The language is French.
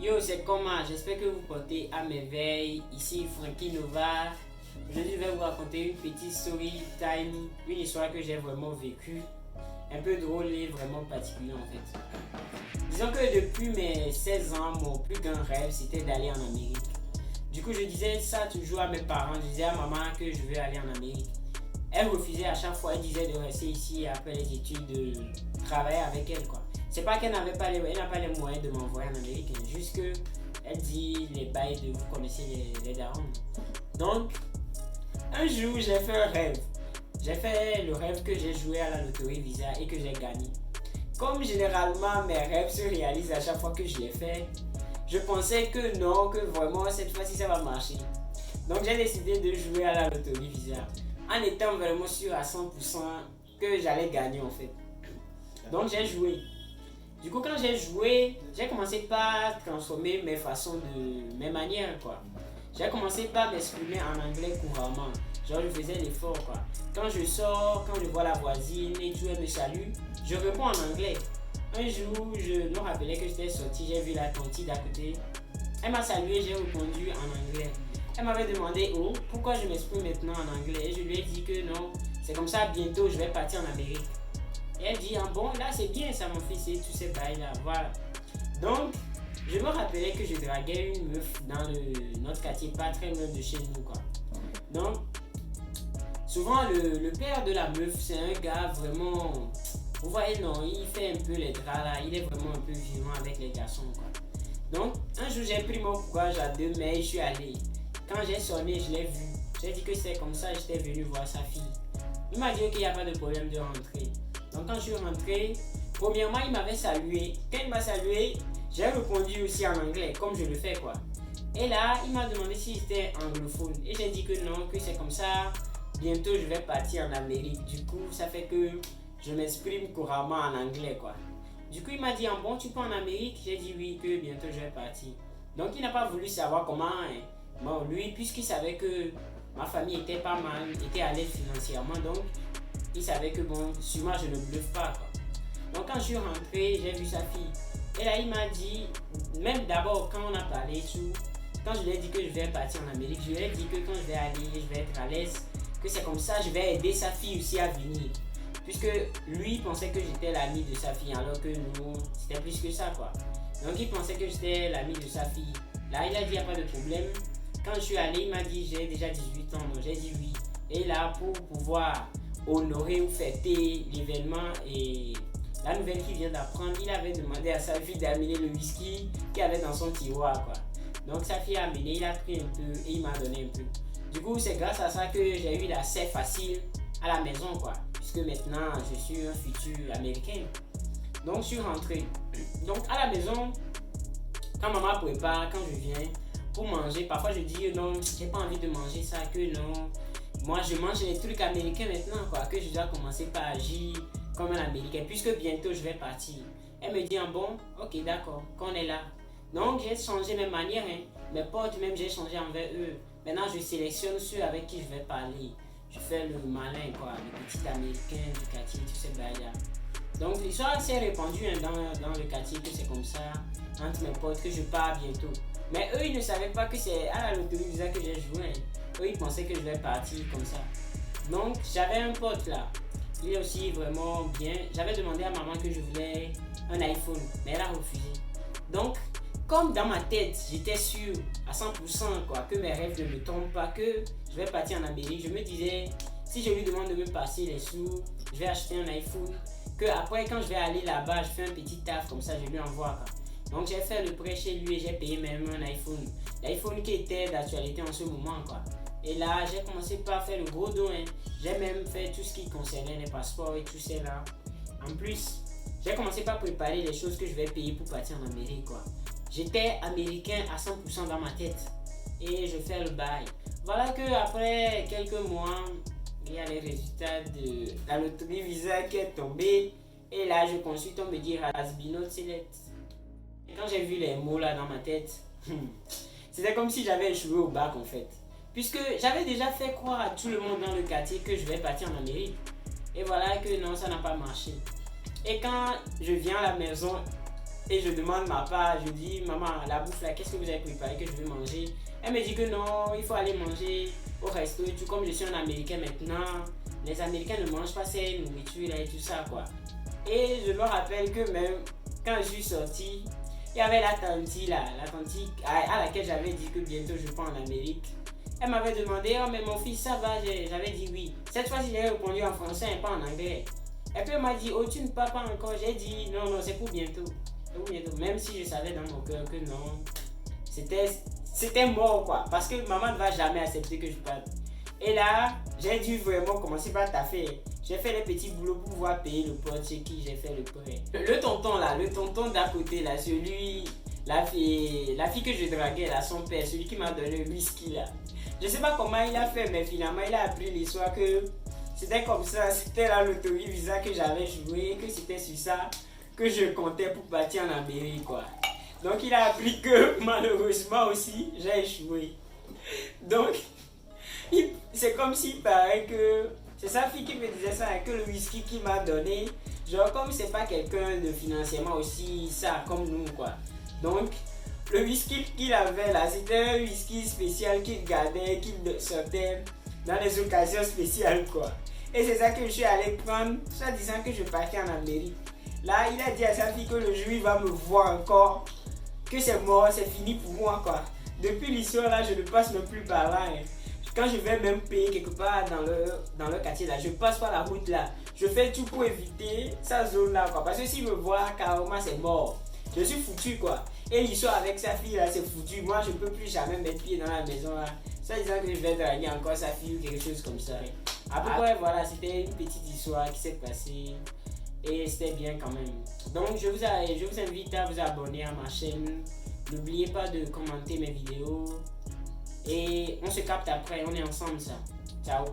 Yo, c'est comment? J'espère que vous portez à merveille. Ici Frankie Nova. Aujourd'hui, je vais vous raconter une petite story time, une histoire que j'ai vraiment vécue. Un peu drôle et vraiment particulière en fait. Disons que depuis mes 16 ans, mon plus grand rêve c'était d'aller en Amérique. Du coup, je disais ça toujours à mes parents. Je disais à maman que je veux aller en Amérique. Elle refusait à chaque fois. Elle disait de rester ici après les études, de travailler avec elle quoi. C'est pas qu'elle n'avait pas elle n'a pas les moyens de m'envoyer en Amérique, juste que elle dit les bails de vous connaissez les darons. Donc, un jour j'ai fait un rêve. J'ai fait le rêve que j'ai joué à la loterie Visa et que j'ai gagné. Comme généralement mes rêves se réalisent à chaque fois que je les fais, je pensais que non, que vraiment cette fois-ci ça va marcher. Donc j'ai décidé de jouer à la loterie Visa en étant vraiment sûr à 100% que j'allais gagner en fait. Donc j'ai joué. Du coup, quand j'ai joué, j'ai commencé par transformer mes manières quoi. J'ai commencé par m'exprimer en anglais couramment. Genre, je faisais l'effort quoi. Quand je sors, quand je vois la voisine et tout, elle me salue, je réponds en anglais. Un jour, je me rappelais que j'étais sorti, j'ai vu la tontine d'à côté. Elle m'a salué, j'ai répondu en anglais. Elle m'avait demandé pourquoi je m'exprime maintenant en anglais. Et je lui ai dit que non, c'est comme ça, bientôt je vais partir en Amérique. Et elle dit, ah bon, là c'est bien ça mon fils et tous ces bails là, voilà. Donc, je me rappelais que je draguais une meuf dans notre quartier, pas très loin de chez nous quoi. Donc, souvent le père de la meuf, c'est un gars vraiment, vous voyez non, il fait un peu les draps là, il est vraiment un peu violent avec les garçons quoi. Donc, un jour j'ai pris mon courage à deux mains et je suis allé. Quand j'ai sonné, je l'ai vu. J'ai dit que c'est comme ça, j'étais venu voir sa fille. Il m'a dit qu'il n'y a pas de problème de rentrer. Donc quand je suis rentré, premièrement il m'avait salué. Quand il m'a salué, j'ai répondu aussi en anglais, comme je le fais quoi. Et là, il m'a demandé si j'étais anglophone. Et j'ai dit que non, que c'est comme ça. Bientôt je vais partir en Amérique. Du coup, ça fait que je m'exprime couramment en anglais quoi. Du coup, il m'a dit, ah bon, tu pars en Amérique? J'ai dit oui, que bientôt je vais partir. Donc il n'a pas voulu savoir comment. Bon, lui, puisqu'il savait que ma famille était pas mal, était à l'aise financièrement, donc il savait que bon, sûrement je ne bluffe pas quoi. Donc quand je suis rentré, j'ai vu sa fille. Et là il m'a dit, même d'abord quand on a parlé tout, quand je lui ai dit que je vais partir en Amérique, je lui ai dit que quand je vais aller, je vais être à l'aise, que c'est comme ça, je vais aider sa fille aussi à venir. Puisque lui pensait que j'étais l'ami de sa fille, alors que nous, c'était plus que ça quoi. Donc il pensait que j'étais l'ami de sa fille. Là il a dit, il n'y a pas de problème. Quand je suis allé, il m'a dit, j'ai déjà 18 ans, donc j'ai dit oui. Et là, pour pouvoir honorer ou fêter l'événement et la nouvelle qu'il vient d'apprendre, il avait demandé à sa fille d'amener le whisky qu'il avait dans son tiroir quoi. Donc sa fille a amené, il a pris un peu et il m'a donné un peu. Du coup, c'est grâce à ça que j'ai eu l'accès facile à la maison quoi. Puisque maintenant, je suis un futur américain. Donc, je suis rentré. Donc, à la maison, quand maman prépare, quand je viens pour manger, parfois je dis non, j'ai pas envie de manger ça, que non. Moi, je mange les trucs américains maintenant, quoi, que je dois commencer par agir comme un Américain, puisque bientôt je vais partir. Elle me dit, ah bon, ok, d'accord, qu'on est là. Donc, j'ai changé mes manières, hein. Mes potes, même, j'ai changé envers eux. Maintenant, je sélectionne ceux avec qui je vais parler. Je fais le malin, quoi, le petit Américain du quartier, tous ces bails-là. Donc, l'histoire s'est répandue hein, dans le quartier, que c'est comme ça, entre mes potes, que je pars bientôt. Mais eux, ils ne savaient pas que c'est à la loterie Visa que j'ai joué. Hein. Eux, ils pensaient que je vais partir comme ça. Donc, j'avais un pote là. Il est aussi vraiment bien. J'avais demandé à maman que je voulais un iPhone, mais elle a refusé. Donc, comme dans ma tête, j'étais sûr à 100% quoi, que mes rêves ne me tombent pas, que je vais partir en Amérique, je me disais, si je lui demande de me passer les sous, je vais acheter un iPhone. Que après, quand je vais aller là-bas, je fais un petit taf comme ça, je lui envoie. Quoi. Donc, j'ai fait le prêt chez lui et j'ai payé même un iPhone. L'iPhone qui était d'actualité en ce moment quoi. Et là, j'ai commencé par faire le gros dos. Hein. J'ai même fait tout ce qui concernait les passeports et tout ça là. En plus, j'ai commencé par préparer les choses que je vais payer pour partir en Amérique quoi. J'étais américain à 100% dans ma tête. Et je fais le bail. Voilà que après quelques mois, il y a les résultats de la loterie Visa qui est tombée. Et là, je consulte, on me dit Rasbino Select. Et quand j'ai vu les mots là dans ma tête, c'était comme si j'avais échoué au bac en fait. Puisque j'avais déjà fait croire à tout le monde dans le quartier que je vais partir en Amérique. Et voilà que non, ça n'a pas marché. Et quand je viens à la maison, et je demande ma part. Je dis, maman, la bouffe là, qu'est-ce que vous avez préparé que je veux manger? Elle me dit que non, il faut aller manger au resto. Tout comme je suis un Américain maintenant, les Américains ne mangent pas ces nourritures là et tout ça quoi. Et je me rappelle que même quand je suis sorti, il y avait la tante là, la tante à laquelle j'avais dit que bientôt je pars en Amérique. Elle m'avait demandé, oh mais mon fils ça va, j'avais dit oui. Cette fois-ci j'ai répondu en français et pas en anglais. Et puis elle m'a dit, oh tu ne pars pas encore. J'ai dit, non, non, c'est pour bientôt. C'est pour bientôt. Même si je savais dans mon cœur que non, c'était mort quoi. Parce que maman ne va jamais accepter que je parte. Et là, j'ai dû vraiment commencer par taffer. J'ai fait les petits boulots pour pouvoir payer le pote chez qui j'ai fait le prêt. Le tonton là, le tonton d'à côté là, celui, la fille que je draguais là, son père, celui qui m'a donné le whisky là. Je sais pas comment il a fait, mais finalement il a appris l'histoire que c'était comme ça, c'était la loterie Visa que j'avais joué, que c'était sur ça que je comptais pour partir en Amérique quoi. Donc il a appris que malheureusement aussi j'ai échoué. Donc c'est comme s'il paraît que c'est sa fille qui me disait ça et que le whisky qu'il m'a donné, genre comme c'est pas quelqu'un de financièrement aussi ça comme nous quoi. Donc le whisky qu'il avait là, c'était un whisky spécial qu'il gardait, qu'il sortait dans les occasions spéciales quoi. Et c'est ça que je suis allé prendre, soit disant que je partais en Amérique. Là, il a dit à sa fille que le jour il va me voir encore, que c'est mort, c'est fini pour moi quoi. Depuis l'histoire là, je ne passe même plus par là. Hein. Quand je vais même payer quelque part dans le quartier là, je passe par la route là. Je fais tout pour éviter sa zone là quoi. Parce que s'il me voit, carrément c'est mort. Je suis foutu quoi. Et l'histoire avec sa fille là, c'est foutu. Moi je ne peux plus jamais mettre pied dans la maison là. Ça disant que je vais draguer encore sa fille ou quelque chose comme ça. À peu près voilà, c'était une petite histoire qui s'est passée. Et c'était bien quand même. Donc je vous invite à vous abonner à ma chaîne. N'oubliez pas de commenter mes vidéos. Et on se capte après, on est ensemble ça. Ciao.